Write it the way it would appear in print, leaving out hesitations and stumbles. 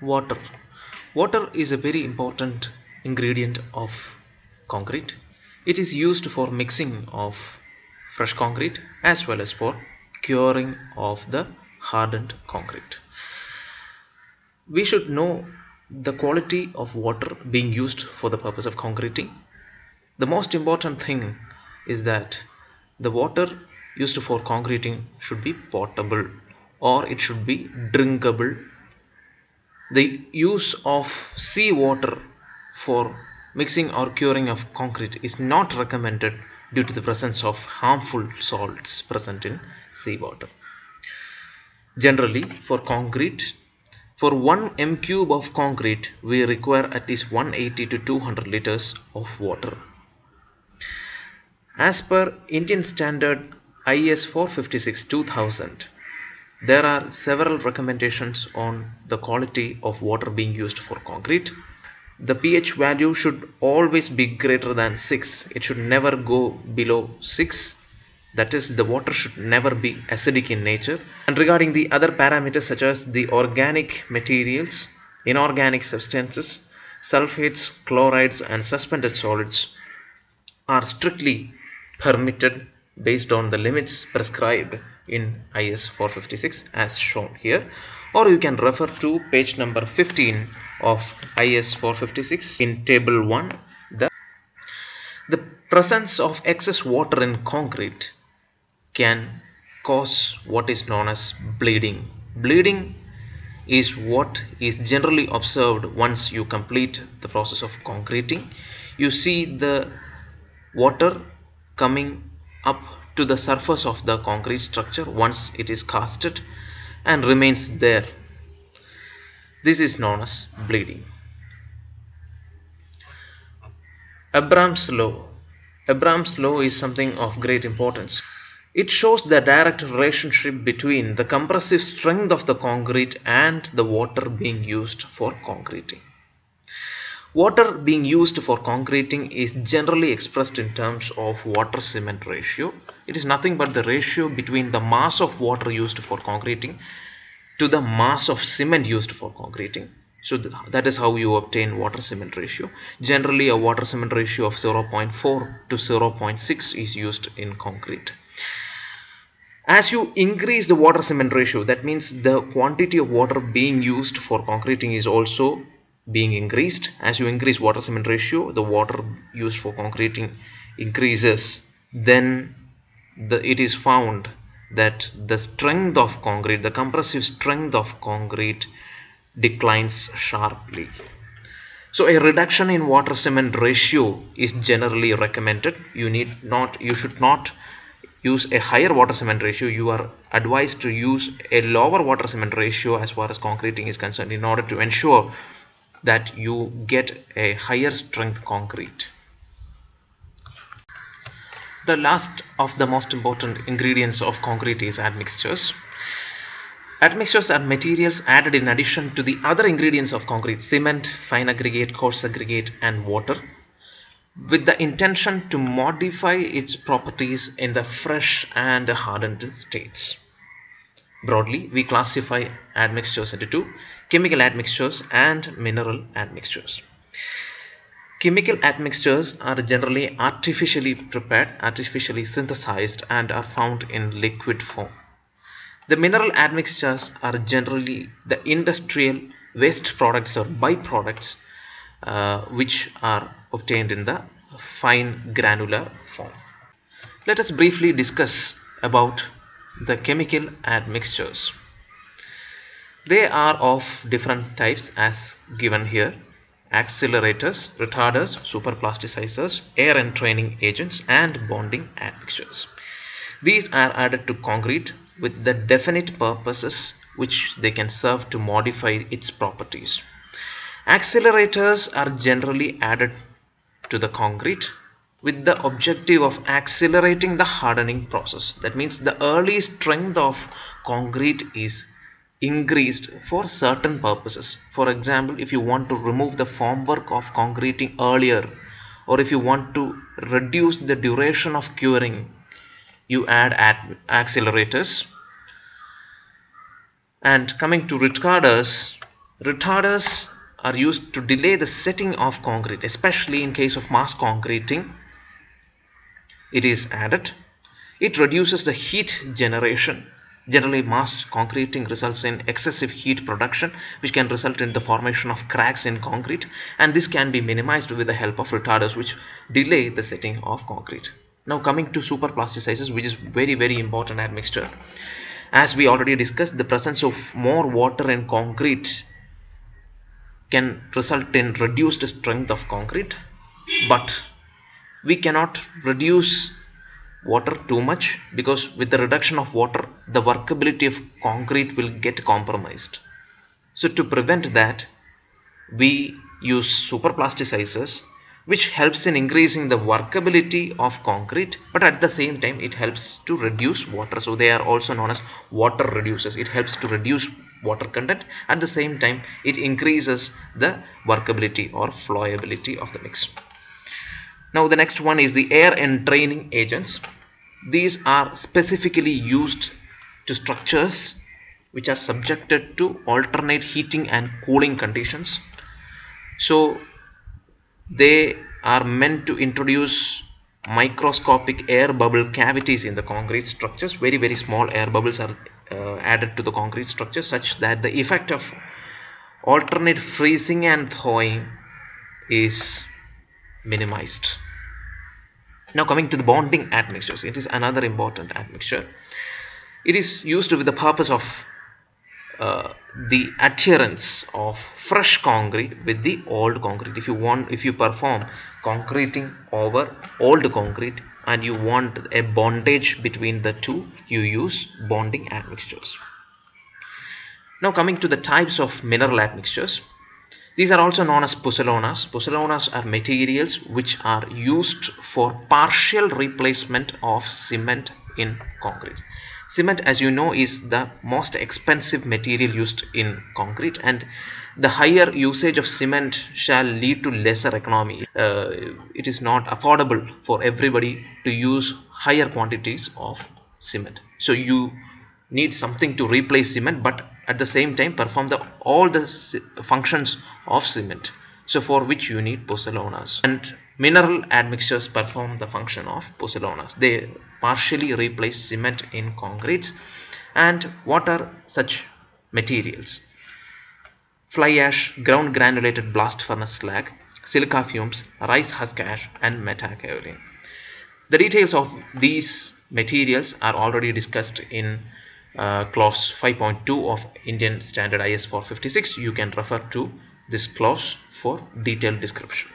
Water. Water is a very important ingredient of concrete. It is used for mixing of fresh concrete as well as for curing of the hardened concrete. We should know the quality of water being used for the purpose of concreting. The most important thing is that the water used for concreting should be potable or it should be drinkable. The use of seawater for mixing or curing of concrete is not recommended due to the presence of harmful salts present in seawater. Generally, for concrete, for 1 m cube of concrete, we require at least 180 to 200 liters of water. As per Indian standard IS 456-2000, there are several recommendations on the quality of water being used for concrete. The pH value should always be greater than 6. It should never go below 6. That is, the water should never be acidic in nature. And regarding the other parameters such as the organic materials, inorganic substances, sulfates, chlorides and suspended solids are strictly permitted based on the limits prescribed in IS 456 as shown here, or you can refer to page number 15 of IS 456 in table 1. The presence of excess water in concrete can cause what is known as bleeding. Bleeding is what is generally observed once you complete the process of concreting. You see the water coming up to the surface of the concrete structure once it is casted and remains there. This is known as bleeding. Abraham's law. Abraham's law is something of great importance. It shows the direct relationship between the compressive strength of the concrete and the water being used for concreting. Water being used for concreting is generally expressed in terms of water-cement ratio. It is nothing but the ratio between the mass of water used for concreting to the mass of cement used for concreting. So that is how you obtain water-cement ratio. Generally, a water-cement ratio of 0.4 to 0.6 is used in concrete. As you increase the water-cement ratio, that means the quantity of water being used for concreting is also being increased. As you increase water-cement ratio, the water used for concreting increases. Then it is found that the strength of concrete, the compressive strength of concrete declines sharply. So a reduction in water-cement ratio is generally recommended. You should not use a higher water-cement ratio. You are advised to use a lower water-cement ratio as far as concreting is concerned in order to ensure that you get a higher strength concrete. The last of the most important ingredients of concrete is admixtures. Admixtures are materials added in addition to the other ingredients of concrete: cement, fine aggregate, coarse aggregate and water, with the intention to modify its properties in the fresh and hardened states. Broadly, we classify admixtures into two: chemical admixtures and mineral admixtures. Chemical admixtures are generally artificially prepared, artificially synthesized and are found in liquid form. The mineral admixtures are generally the industrial waste products or byproducts which are obtained in the fine granular form. Let us briefly discuss about the chemical admixtures. They are of different types as given here: accelerators, retarders, superplasticizers, air entraining agents and bonding admixtures. These are added to concrete with the definite purposes which they can serve to modify its properties. Accelerators are generally added to the concrete with the objective of accelerating the hardening process. That means the early strength of concrete is increased for certain purposes. For example, if you want to remove the formwork of concreting earlier, or if you want to reduce the duration of curing, you add accelerators. And coming to retarders, Retarders are used to delay the setting of concrete, especially in case of mass concreting. It is added. It reduces the heat generation. Generally, mass concreting results in excessive heat production, which can result in the formation of cracks in concrete, and this can be minimized with the help of retarders, which delay the setting of concrete. Now coming to superplasticizers, which is very important admixture. As we already discussed, the presence of more water in concrete can result in reduced strength of concrete, but we cannot reduce water too much, because with the reduction of water the workability of concrete will get compromised. So to prevent that, we use superplasticizers, which helps in increasing the workability of concrete, but at the same time it helps to reduce water. So they are also known as water reducers. It helps to reduce water content. At the same time, it increases the workability or flowability of the mix. Now the next one is the air entraining agents. These are specifically used to structures which are subjected to alternate heating and cooling conditions. So they are meant to introduce microscopic air bubble cavities in the concrete structures. Very small air bubbles are added to the concrete structure, such that the effect of alternate freezing and thawing is minimized. Now coming to the bonding admixtures, it is another important admixture. It is used with the purpose of the adherence of fresh concrete with the old concrete. If you perform concreting over old concrete and you want a bondage between the two, you use bonding admixtures. Now coming to the types of mineral admixtures. These are also known as pozzolanas. Pozzolanas are materials which are used for partial replacement of cement in concrete. Cement, as you know, is the most expensive material used in concrete, and the higher usage of cement shall lead to lesser economy. It is not affordable for everybody to use higher quantities of cement. So you need something to replace cement, but at the same time perform all the functions of cement. So for which you need pozzolanas, and mineral admixtures perform the function of pozzolanas. They partially replace cement in concretes. And what are such materials? Fly ash, ground granulated blast furnace slag, silica fumes, rice husk ash, and metakaolin. The details of these materials are already discussed in clause 5.2 of Indian Standard IS 456. You can refer to this clause for detailed description.